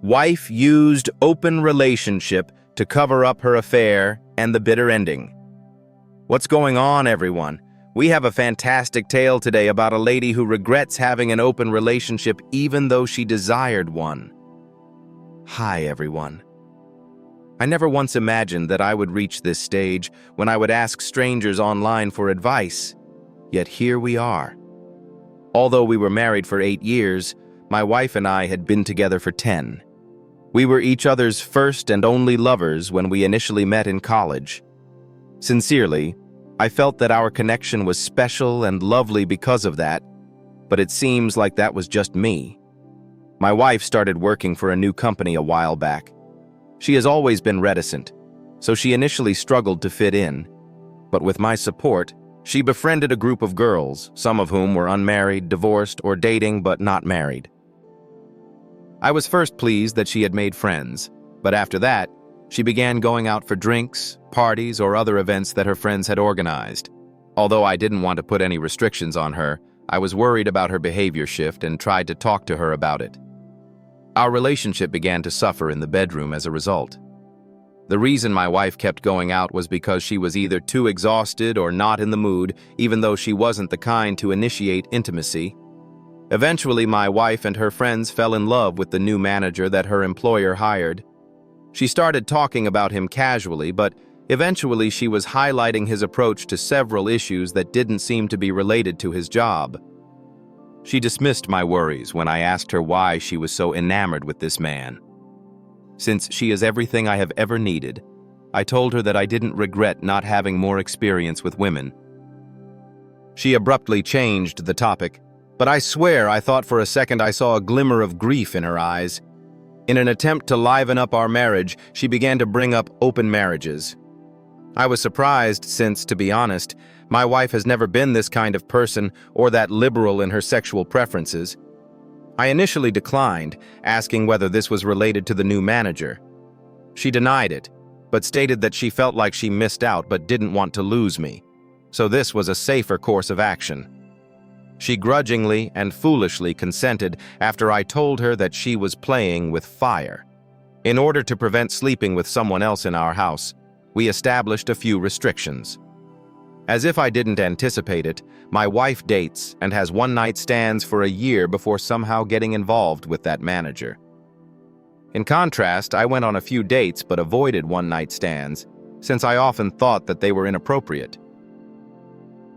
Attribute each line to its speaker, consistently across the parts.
Speaker 1: Wife used open relationship to cover up her affair and the bitter ending. What's going on, everyone? We have a fantastic tale today about a lady who regrets having an open relationship even though she desired one. Hi, everyone. I never once imagined that I would reach this stage when I would ask strangers online for advice. Yet here we are. Although we were married for 8 years, my wife and I had been together for 10. We were each other's first and only lovers when we initially met in college. Sincerely, I felt that our connection was special and lovely because of that, but it seems like that was just me. My wife started working for a new company a while back. She has always been reticent, so she initially struggled to fit in. But with my support, she befriended a group of girls, some of whom were unmarried, divorced, or dating but not married. I was first pleased that she had made friends, but after that, she began going out for drinks, parties, or other events that her friends had organized. Although I didn't want to put any restrictions on her, I was worried about her behavior shift and tried to talk to her about it. Our relationship began to suffer in the bedroom as a result. The reason my wife kept going out was because she was either too exhausted or not in the mood, even though she wasn't the kind to initiate intimacy. Eventually, my wife and her friends fell in love with the new manager that her employer hired. She started talking about him casually, but eventually she was highlighting his approach to several issues that didn't seem to be related to his job. She dismissed my worries when I asked her why she was so enamored with this man. Since she is everything I have ever needed, I told her that I didn't regret not having more experience with women. She abruptly changed the topic, but I swear I thought for a second I saw a glimmer of grief in her eyes. In an attempt to liven up our marriage, she began to bring up open marriages. I was surprised since, to be honest, my wife has never been this kind of person or that liberal in her sexual preferences. I initially declined, asking whether this was related to the new manager. She denied it, but stated that she felt like she missed out but didn't want to lose me, so this was a safer course of action. She grudgingly and foolishly consented after I told her that she was playing with fire. In order to prevent sleeping with someone else in our house, we established a few restrictions. As if I didn't anticipate it, my wife dates and has one-night stands for a year before somehow getting involved with that manager. In contrast, I went on a few dates but avoided one-night stands, since I often thought that they were inappropriate.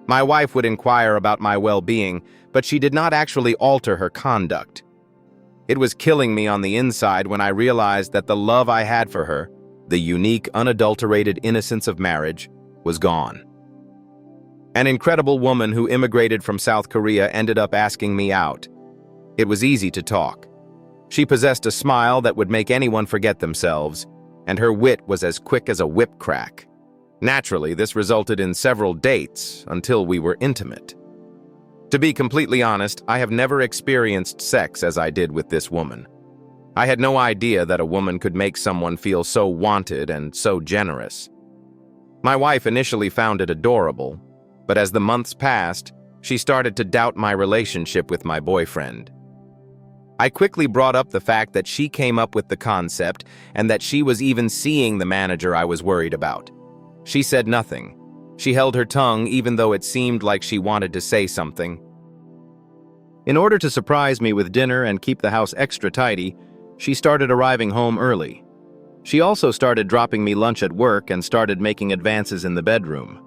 Speaker 1: My wife would inquire about my well-being, but she did not actually alter her conduct. It was killing me on the inside when I realized that the love I had for her, the unique, unadulterated innocence of marriage, was gone. An incredible woman who immigrated from South Korea ended up asking me out. It was easy to talk. She possessed a smile that would make anyone forget themselves, and her wit was as quick as a whip crack. Naturally, this resulted in several dates until we were intimate. To be completely honest, I have never experienced sex as I did with this woman. I had no idea that a woman could make someone feel so wanted and so generous. My wife initially found it adorable, but as the months passed, she started to doubt my relationship with my boyfriend. I quickly brought up the fact that she came up with the concept and that she was even seeing the manager I was worried about. She said nothing. She held her tongue even though it seemed like she wanted to say something. In order to surprise me with dinner and keep the house extra tidy, she started arriving home early. She also started dropping me lunch at work and started making advances in the bedroom.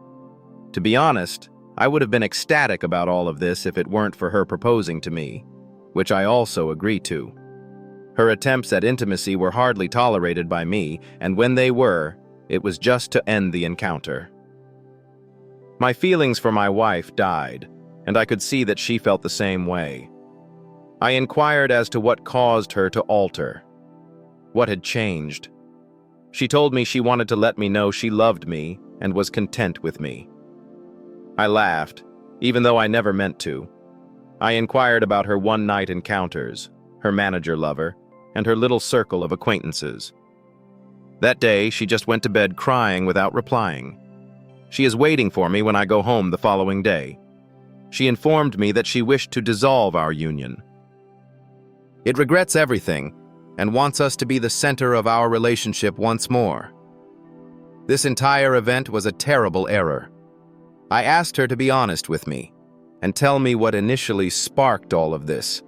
Speaker 1: To be honest, I would have been ecstatic about all of this if it weren't for her proposing to me, which I also agreed to. Her attempts at intimacy were hardly tolerated by me, and when they were, it was just to end the encounter. My feelings for my wife died, and I could see that she felt the same way. I inquired as to what caused her to alter. What had changed? She told me she wanted to let me know she loved me and was content with me. I laughed, even though I never meant to. I inquired about her one-night encounters, her manager lover, and her little circle of acquaintances. That day, she just went to bed crying without replying. She is waiting for me when I go home the following day. She informed me that she wished to dissolve our union. It regrets everything, and wants us to be the center of our relationship once more. This entire event was a terrible error. I asked her to be honest with me and tell me what initially sparked all of this.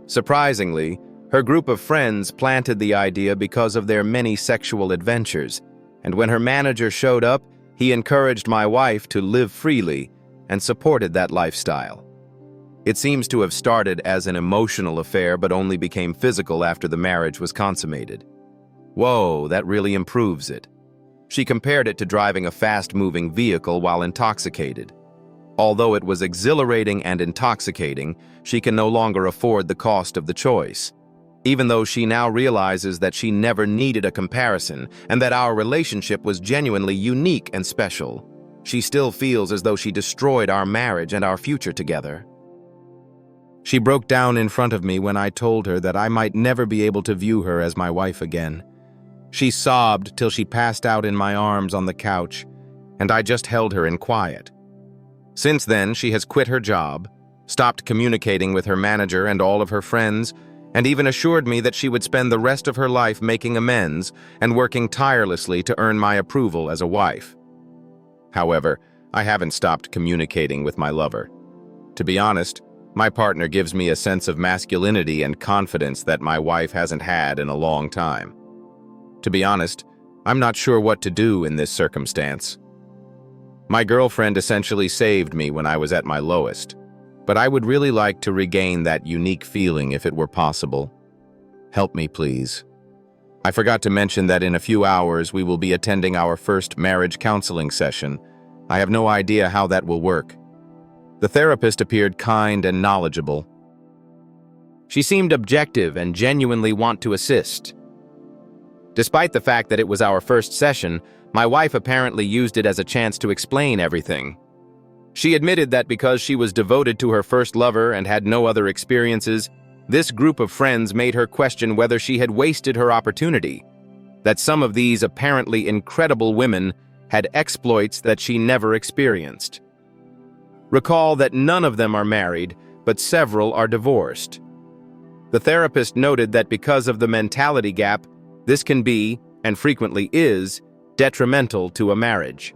Speaker 1: Surprisingly, her group of friends planted the idea because of their many sexual adventures, and when her manager showed up, he encouraged my wife to live freely and supported that lifestyle. It seems to have started as an emotional affair but only became physical after the marriage was consummated. Whoa, that really improves it. She compared it to driving a fast-moving vehicle while intoxicated. Although it was exhilarating and intoxicating, she can no longer afford the cost of the choice. Even though she now realizes that she never needed a comparison and that our relationship was genuinely unique and special, she still feels as though she destroyed our marriage and our future together. She broke down in front of me when I told her that I might never be able to view her as my wife again. She sobbed till she passed out in my arms on the couch, and I just held her in quiet. Since then, she has quit her job, stopped communicating with her manager and all of her friends, and even assured me that she would spend the rest of her life making amends and working tirelessly to earn my approval as a wife. However, I haven't stopped communicating with my lover. To be honest, my partner gives me a sense of masculinity and confidence that my wife hasn't had in a long time. To be honest, I'm not sure what to do in this circumstance. My girlfriend essentially saved me when I was at my lowest, but I would really like to regain that unique feeling if it were possible. Help me, please. I forgot to mention that in a few hours we will be attending our first marriage counseling session. I have no idea how that will work. The therapist appeared kind and knowledgeable. She seemed objective and genuinely want to assist. Despite the fact that it was our first session, my wife apparently used it as a chance to explain everything. She admitted that because she was devoted to her first lover and had no other experiences, this group of friends made her question whether she had wasted her opportunity, that some of these apparently incredible women had exploits that she never experienced. Recall that none of them are married, but several are divorced. The therapist noted that because of the mentality gap, this can be, and frequently is, detrimental to a marriage.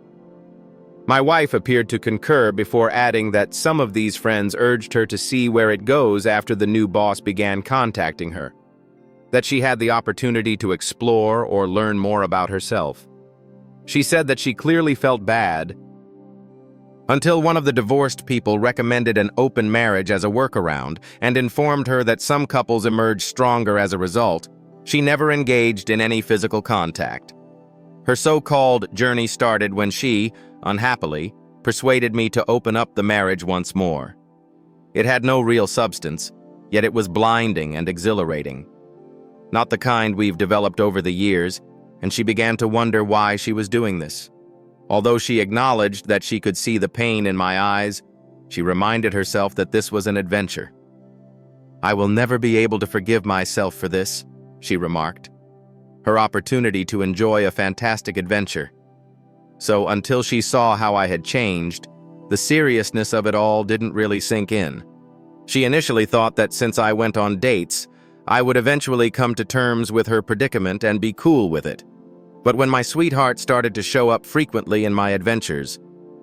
Speaker 1: My wife appeared to concur before adding that some of these friends urged her to see where it goes after the new boss began contacting her, that she had the opportunity to explore or learn more about herself. She said that she clearly felt bad until one of the divorced people recommended an open marriage as a workaround and informed her that some couples emerge stronger as a result. She never engaged in any physical contact. Her so-called journey started when she, unhappily, persuaded me to open up the marriage once more. It had no real substance, yet it was blinding and exhilarating. Not the kind we've developed over the years, and she began to wonder why she was doing this. Although she acknowledged that she could see the pain in my eyes, she reminded herself that this was an adventure. "I will never be able to forgive myself for this," she remarked. Her opportunity to enjoy a fantastic adventure. So until she saw how I had changed, the seriousness of it all didn't really sink in. She initially thought that since I went on dates, I would eventually come to terms with her predicament and be cool with it. But when my sweetheart started to show up frequently in my adventures,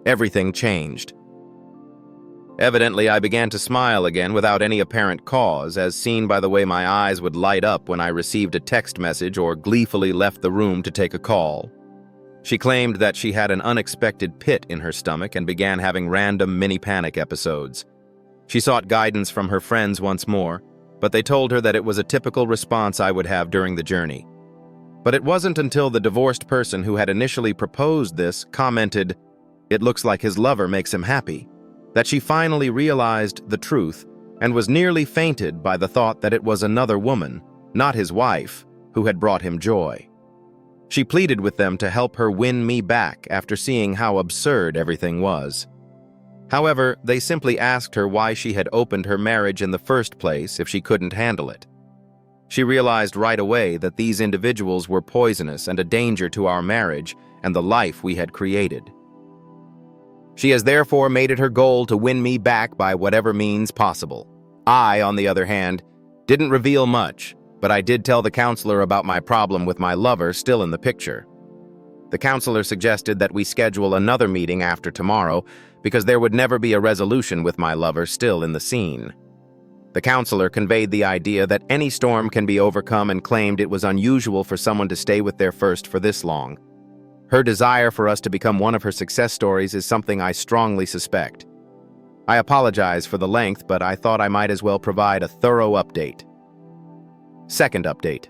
Speaker 1: everything changed. Evidently, I began to smile again without any apparent cause, as seen by the way my eyes would light up when I received a text message or gleefully left the room to take a call. She claimed that she had an unexpected pit in her stomach and began having random mini-panic episodes. She sought guidance from her friends once more, but they told her that it was a typical response I would have during the journey. But it wasn't until the divorced person who had initially proposed this commented, "It looks like his lover makes him happy," that she finally realized the truth and was nearly fainted by the thought that it was another woman, not his wife, who had brought him joy. She pleaded with them to help her win me back after seeing how absurd everything was. However, they simply asked her why she had opened her marriage in the first place if she couldn't handle it. She realized right away that these individuals were poisonous and a danger to our marriage and the life we had created. She has therefore made it her goal to win me back by whatever means possible. I, on the other hand, didn't reveal much, but I did tell the counselor about my problem with my lover still in the picture. The counselor suggested that we schedule another meeting after tomorrow because there would never be a resolution with my lover still in the scene. The counselor conveyed the idea that any storm can be overcome and claimed it was unusual for someone to stay with their first for this long. Her desire for us to become one of her success stories is something I strongly suspect. I apologize for the length, but I thought I might as well provide a thorough update. Second update.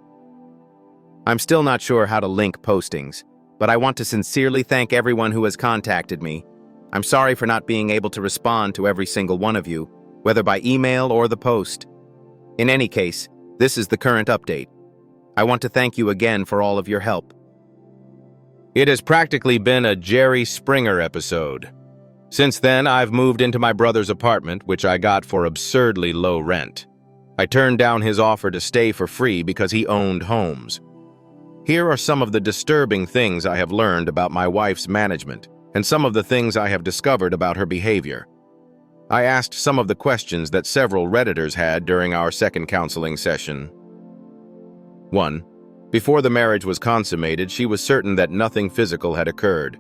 Speaker 1: I'm still not sure how to link postings, but I want to sincerely thank everyone who has contacted me. I'm sorry for not being able to respond to every single one of you, whether by email or the post. In any case, this is the current update. I want to thank you again for all of your help. It has practically been a Jerry Springer episode. Since then, I've moved into my brother's apartment, which I got for absurdly low rent. I turned down his offer to stay for free because he owned homes. Here are some of the disturbing things I have learned about my wife's management, and some of the things I have discovered about her behavior. I asked some of the questions that several Redditors had during our second counseling session. 1. Before the marriage was consummated, she was certain that nothing physical had occurred.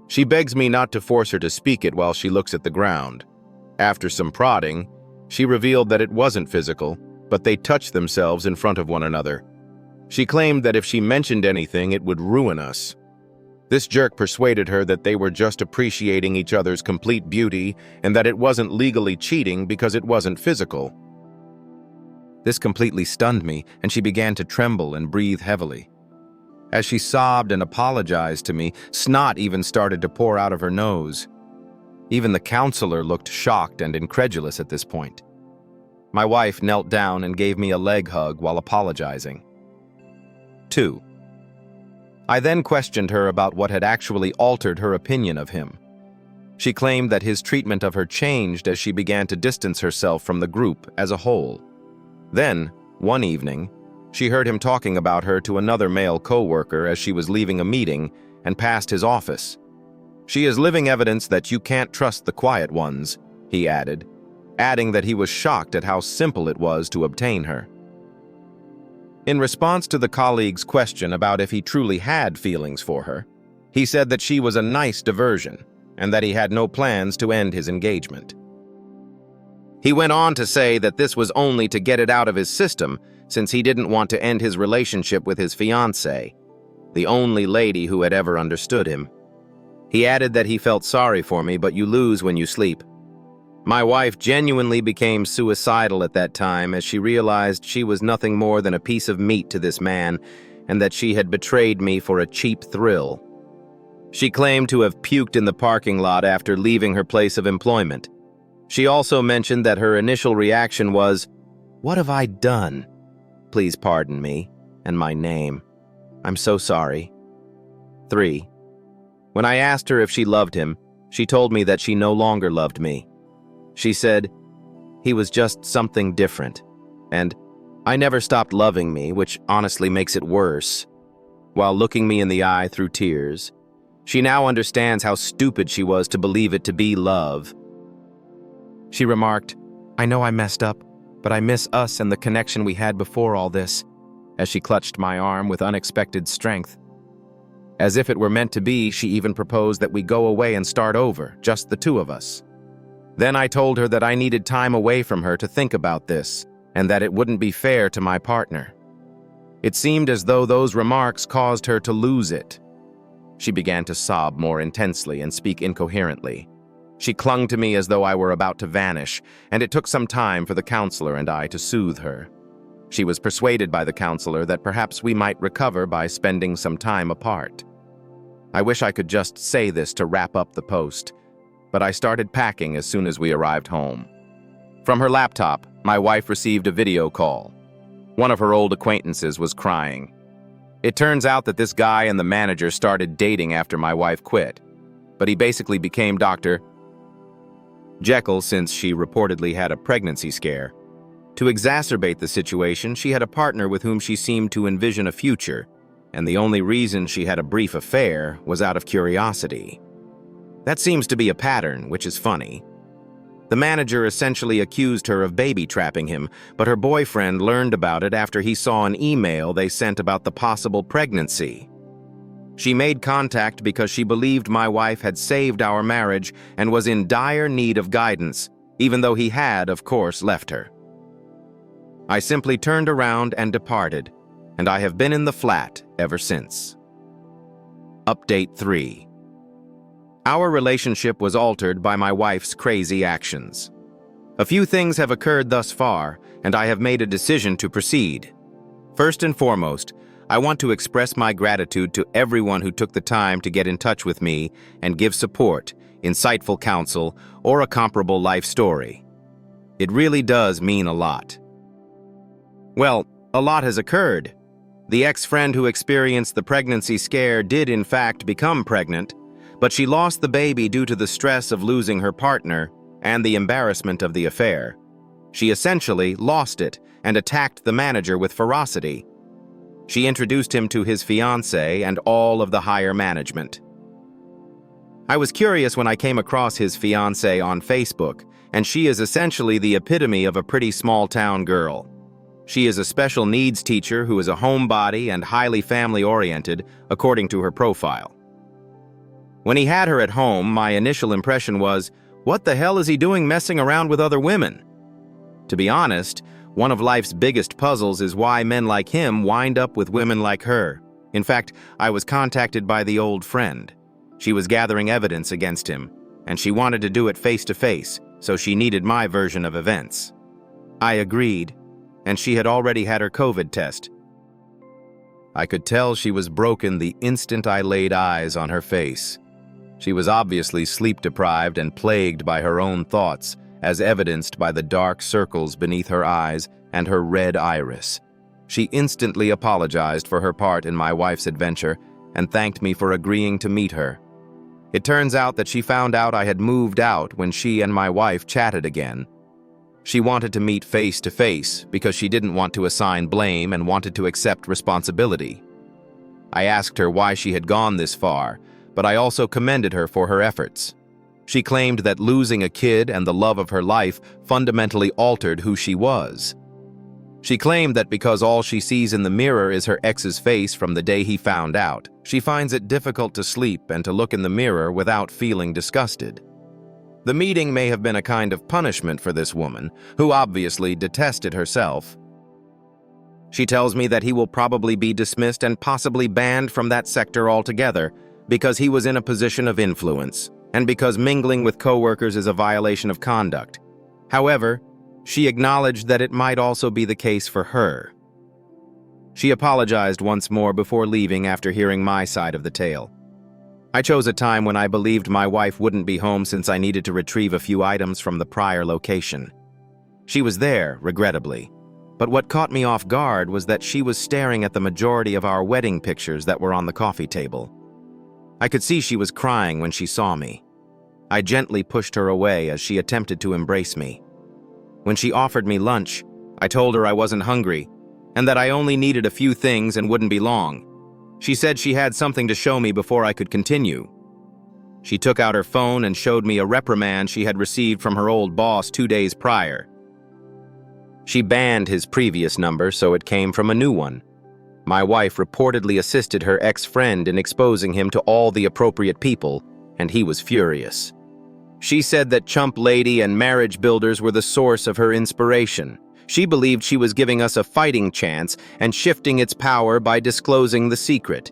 Speaker 1: She begs me not to force her to speak it while she looks at the ground. After some prodding, she revealed that it wasn't physical, but they touched themselves in front of one another. She claimed that if she mentioned anything, it would ruin us. This jerk persuaded her that they were just appreciating each other's complete beauty and that it wasn't legally cheating because it wasn't physical. This completely stunned me, and she began to tremble and breathe heavily. As she sobbed and apologized to me, snot even started to pour out of her nose. Even the counselor looked shocked and incredulous at this point. My wife knelt down and gave me a leg hug while apologizing. 2. I then questioned her about what had actually altered her opinion of him. She claimed that his treatment of her changed as she began to distance herself from the group as a whole. Then, one evening, she heard him talking about her to another male co-worker as she was leaving a meeting and passed his office. She is living evidence that you can't trust the quiet ones, he added, adding that he was shocked at how simple it was to obtain her. In response to the colleague's question about if he truly had feelings for her, he said that she was a nice diversion and that he had no plans to end his engagement. He went on to say that this was only to get it out of his system since he didn't want to end his relationship with his fiancée, the only lady who had ever understood him. He added that he felt sorry for me, but you lose when you sleep. My wife genuinely became suicidal at that time as she realized she was nothing more than a piece of meat to this man and that she had betrayed me for a cheap thrill. She claimed to have puked in the parking lot after leaving her place of employment. She also mentioned that her initial reaction was, "What have I done? Please pardon me and my name. I'm so sorry." 3. When I asked her if she loved him, she told me that she no longer loved me. She said, "He was just something different," and "I never stopped loving me," which honestly makes it worse. While looking me in the eye through tears, she now understands how stupid she was to believe it to be love. She remarked, "I know I messed up, but I miss us and the connection we had before all this," as she clutched my arm with unexpected strength. As if it were meant to be, she even proposed that we go away and start over, just the two of us. Then I told her that I needed time away from her to think about this, and that it wouldn't be fair to my partner. It seemed as though those remarks caused her to lose it. She began to sob more intensely and speak incoherently. She clung to me as though I were about to vanish, and it took some time for the counselor and I to soothe her. She was persuaded by the counselor that perhaps we might recover by spending some time apart. I wish I could just say this to wrap up the post, but I started packing as soon as we arrived home. From her laptop, my wife received a video call. One of her old acquaintances was crying. It turns out that this guy and the manager started dating after my wife quit, but he basically became Dr. Jekyll since she reportedly had a pregnancy scare. To exacerbate the situation, she had a partner with whom she seemed to envision a future, and the only reason she had a brief affair was out of curiosity. That seems to be a pattern, which is funny. The manager essentially accused her of baby-trapping him, but her boyfriend learned about it after he saw an email they sent about the possible pregnancy. She made contact because she believed my wife had saved our marriage and was in dire need of guidance, even though he had, of course, left her. I simply turned around and departed, and I have been in the flat ever since. Update 3. Our relationship was altered by my wife's crazy actions. A few things have occurred thus far, and I have made a decision to proceed. First and foremost, I want to express my gratitude to everyone who took the time to get in touch with me and give support, insightful counsel, or a comparable life story. It really does mean a lot. Well, a lot has occurred. The ex-friend who experienced the pregnancy scare did in fact become pregnant, but she lost the baby due to the stress of losing her partner and the embarrassment of the affair. She essentially lost it and attacked the manager with ferocity. She introduced him to his fiancée and all of the higher management. I was curious when I came across his fiancée on Facebook, and she is essentially the epitome of a pretty small-town girl. She is a special needs teacher who is a homebody and highly family-oriented, according to her profile. When he had her at home, my initial impression was, what the hell is he doing messing around with other women? To be honest, one of life's biggest puzzles is why men like him wind up with women like her. In fact, I was contacted by the old friend. She was gathering evidence against him, and she wanted to do it face-to-face, so she needed my version of events. I agreed, and she had already had her COVID test. I could tell she was broken the instant I laid eyes on her face. She was obviously sleep-deprived and plagued by her own thoughts, as evidenced by the dark circles beneath her eyes and her red iris. She instantly apologized for her part in my wife's adventure and thanked me for agreeing to meet her. It turns out that she found out I had moved out when she and my wife chatted again. She wanted to meet face-to-face because she didn't want to assign blame and wanted to accept responsibility. I asked her why she had gone this far, but I also commended her for her efforts. She claimed that losing a kid and the love of her life fundamentally altered who she was. She claimed that because all she sees in the mirror is her ex's face from the day he found out, she finds it difficult to sleep and to look in the mirror without feeling disgusted. The meeting may have been a kind of punishment for this woman, who obviously detested herself. She tells me that he will probably be dismissed and possibly banned from that sector altogether because he was in a position of influence, and because mingling with coworkers is a violation of conduct. However, she acknowledged that it might also be the case for her. She apologized once more before leaving after hearing my side of the tale. I chose a time when I believed my wife wouldn't be home since I needed to retrieve a few items from the prior location. She was there, regrettably, but what caught me off guard was that she was staring at the majority of our wedding pictures that were on the coffee table. I could see she was crying when she saw me. I gently pushed her away as she attempted to embrace me. When she offered me lunch, I told her I wasn't hungry and that I only needed a few things and wouldn't be long. She said she had something to show me before I could continue. She took out her phone and showed me a reprimand she had received from her old boss 2 days prior. She banned his previous number, so it came from a new one. My wife reportedly assisted her ex-friend in exposing him to all the appropriate people, and he was furious. She said that Chump Lady and marriage builders were the source of her inspiration. She believed she was giving us a fighting chance and shifting its power by disclosing the secret.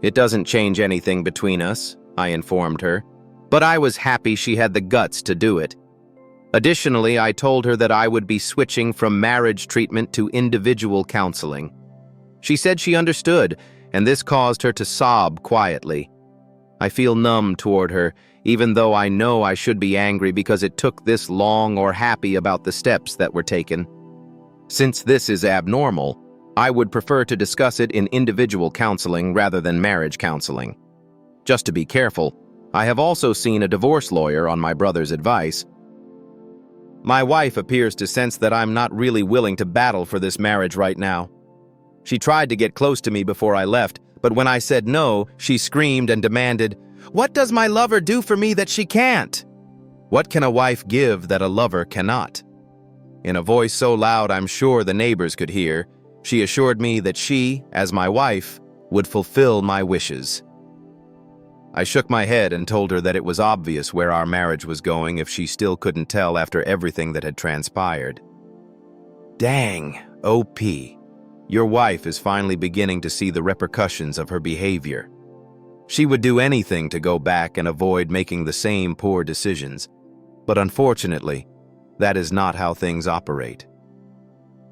Speaker 1: It doesn't change anything between us, I informed her, but I was happy she had the guts to do it. Additionally, I told her that I would be switching from marriage treatment to individual counseling. She said she understood, and this caused her to sob quietly. I feel numb toward her, even though I know I should be angry because it took this long, or happy about the steps that were taken. Since this is abnormal, I would prefer to discuss it in individual counseling rather than marriage counseling. Just to be careful, I have also seen a divorce lawyer on my brother's advice. My wife appears to sense that I'm not really willing to battle for this marriage right now. She tried to get close to me before I left, but when I said no, she screamed and demanded, "What does my lover do for me that she can't?" What can a wife give that a lover cannot? In a voice so loud I'm sure the neighbors could hear, she assured me that she, as my wife, would fulfill my wishes. I shook my head and told her that it was obvious where our marriage was going if she still couldn't tell after everything that had transpired. Dang, OP. Your wife is finally beginning to see the repercussions of her behavior. She would do anything to go back and avoid making the same poor decisions, but unfortunately, that is not how things operate.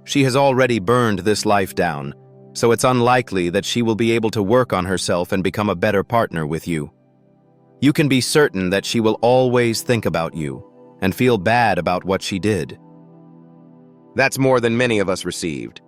Speaker 1: She has already burned this life down, so it's unlikely that she will be able to work on herself and become a better partner with you. You can be certain that she will always think about you and feel bad about what she did. That's more than many of us received.